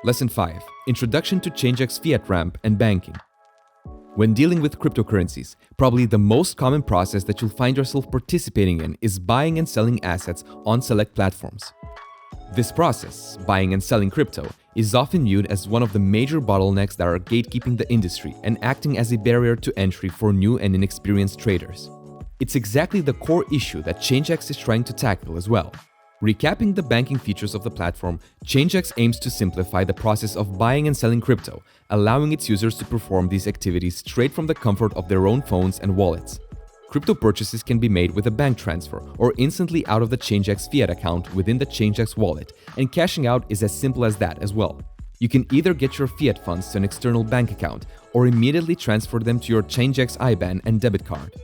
Lesson 5. Introduction to Changex Fiat Ramp and Banking. When dealing with cryptocurrencies, probably the most common process that you'll find yourself participating in is buying and selling assets on select platforms. This process, buying and selling crypto, is often viewed as one of the major bottlenecks that are gatekeeping the industry and acting as a barrier to entry for new and inexperienced traders. It's exactly the core issue that Changex is trying to tackle as well. Recapping the banking features of the platform, Changex aims to simplify the process of buying and selling crypto, allowing its users to perform these activities straight from the comfort of their own phones and wallets. Crypto purchases can be made with a bank transfer or instantly out of the Changex Fiat account within the Changex wallet, and cashing out is as simple as that as well. You can either get your fiat funds to an external bank account or immediately transfer them to your Changex IBAN and debit card.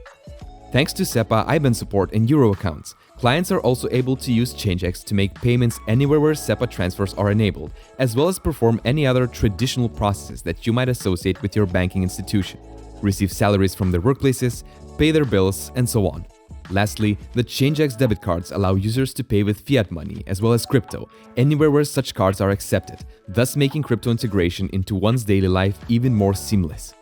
Thanks to SEPA IBAN support and Euro accounts, clients are also able to use Changex to make payments anywhere where SEPA transfers are enabled, as well as perform any other traditional processes that you might associate with your banking institution, receive salaries from their workplaces, pay their bills, and so on. Lastly, the Changex debit cards allow users to pay with fiat money as well as crypto anywhere where such cards are accepted, thus making crypto integration into one's daily life even more seamless.